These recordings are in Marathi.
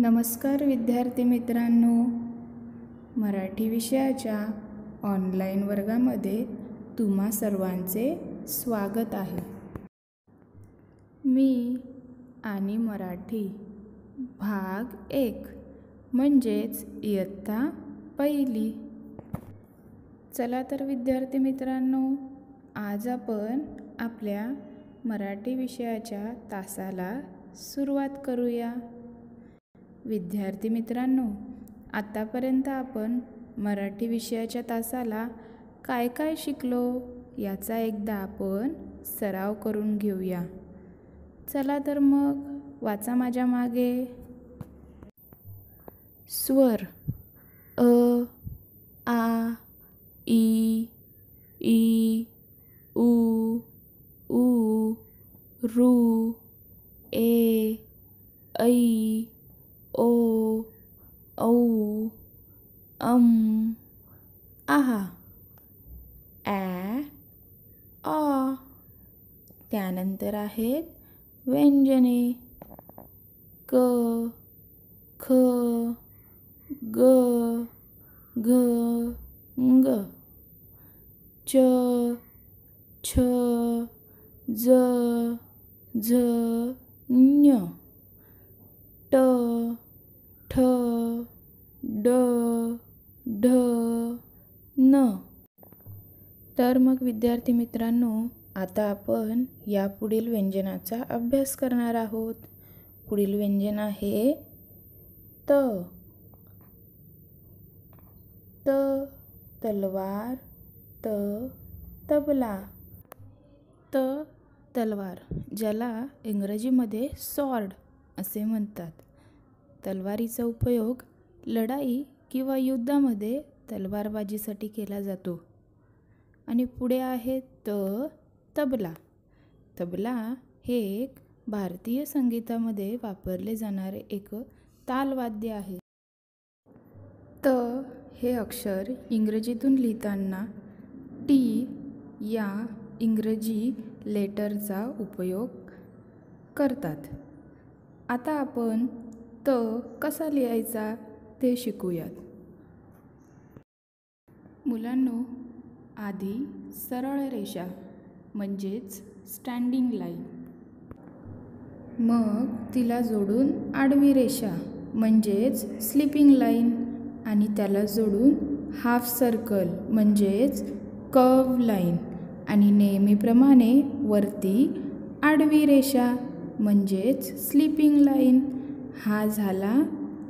नमस्कार विद्यार्थी मित्रांनो, मराठी विषयाच्या ऑनलाईन वर्गामध्ये तुम्हा सर्वांचे स्वागत आहे. मी आणि मराठी भाग 1 म्हणजेच इयत्ता पहिली. चला तर विद्यार्थी मित्रांनो, आज आपण आपल्या मराठी विषयाच्या तासाला सुरुवात करूया. विद्यार्थी मित्रांनो, आतापर्यंत आपण मराठी विषयाच्या तासाला काय काय शिकलो याचा एकदा आपण सराव करून घेऊया. चला तर मग वाचा माझ्या मागे. स्वर अ, आ, ई, ई, उ, ऊ, रू, ए, ऐ, ओ, औ, आहा, ॲ, ऑ. त्यानंतर आहेत व्यंजने क, ख, ग, घ, ङ, च, छ, ज, झ, ञ, ट, ठ, ड, ढ, न. तर मग विद्यार्थी मित्रांनो, आता आपण या पुढील व्यंजनाचा अभ्यास करणार आहोत. पुढील व्यंजन आहे त. त तलवार, त तबला. त तलवार, ज्याला इंग्रजीमध्ये स्वॉर्ड असे म्हणतात. तलवारीचा उपयोग लढाई किंवा युद्धामध्ये तलवारबाजीसाठी केला जातो. आणि पुढे आहे तबला. तबला हे एक भारतीय संगीतामध्ये वापरले जाणारे एक तालवाद्य आहे. त हे अक्षर इंग्रजीतून लिहिताना टी या इंग्रजी लेटरचा उपयोग करतात. आता आपण त कसा लिहायचा ते शिकूयात. मुलांनो, आधी सरळ रेषा म्हणजेच स्टँडिंग लाईन, मग तिला जोडून आडवी रेषा म्हणजेच स्लीपिंग लाईन, आणि त्याला जोडून हाफ सर्कल म्हणजेच कर्व लाईन, आणि नेहमीप्रमाणे वरती आडवी रेषा म्हणजेच स्लीपिंग लाईन. हा झाला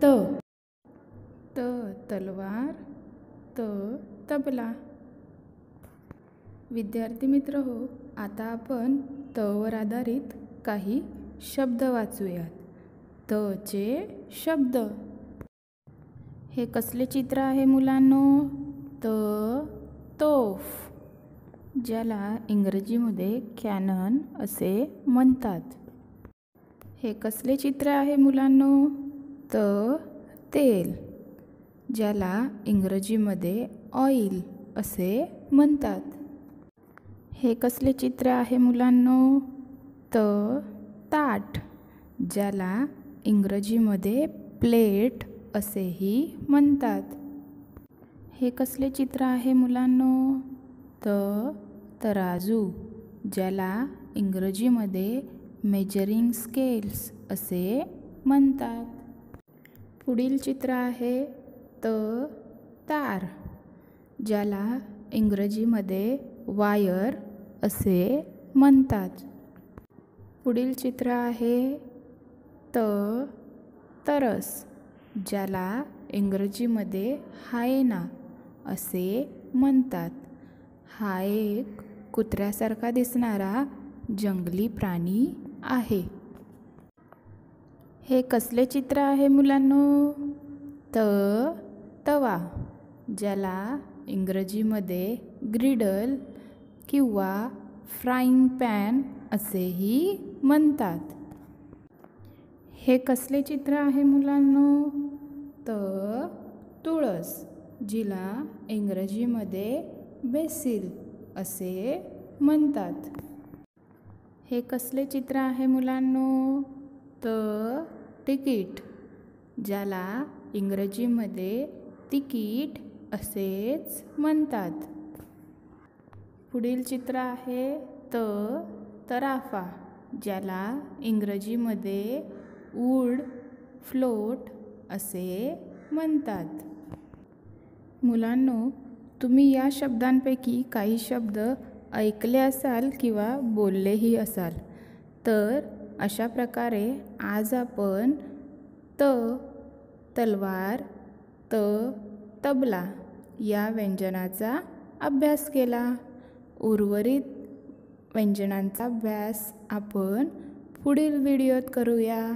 त. त तलवार, त तबला. विद्यार्थी मित्र हो, आता आपण त वर आधारित काही शब्द वाचूयात. त चे शब्द. हे कसले चित्र आहे मुलांनो? तोफ, ज्याला इंग्रजीमध्ये कॅनन असे म्हणतात. हे कसले चित्र आहे मुलांनो? तेल, ज्याला इंग्रजीमध्ये ऑइल असे म्हणतात. हे कसले चित्र आहे मुलांनो? ताट, ज्याला इंग्रजीमध्ये प्लेट असेही म्हणतात. हे कसले चित्र आहे मुलांनो? तराजू, ज्याला इंग्रजीमध्ये मेजरिंग स्केल्स असे म्हणतात. पुढील चित्र आहे तार, ज्याला इंग्रजीमध्ये वायर असे म्हणतात. पुढील चित्र आहे तरस, ज्याला इंग्रजीमध्ये हायना असे म्हणतात. हा एक कुत्र्यासारखा दिसणारा जंगली प्राणी आहे. हे कसले चित्र आहे मुलांनो? तवा, ज्याला इंग्रजीमध्ये ग्रिडल किंवा फ्राईंग पॅन असेही म्हणतात. हे कसले चित्र आहे मुलांनो? तुळस, जिला इंग्रजीमध्ये बेसिल असे म्हणतात. हे कसले चित्र आहे मुलांनो? तिकीट, ज्याला इंग्रजीमध्ये तिकीट असेच म्हणतात. पुढील चित्र आहे तराफा, ज्याला इंग्रजीमध्ये वूड फ्लोट असे म्हणतात. मुलांनो, तुम्ही या शब्दांपैकी काही शब्द ऐकले असाल किंवा बोललेही असाल. तर अशा प्रकारे आज आपण तलवार, तबला या व्यंजनाचा अभ्यास केला. उर्वरित व्यंजनांचा अभ्यास आपण पुढील व्हिडिओत करूया.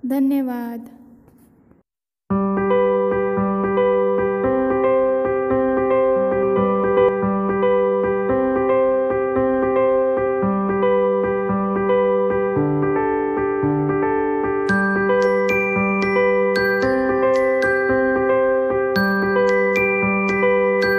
धन्यवाद.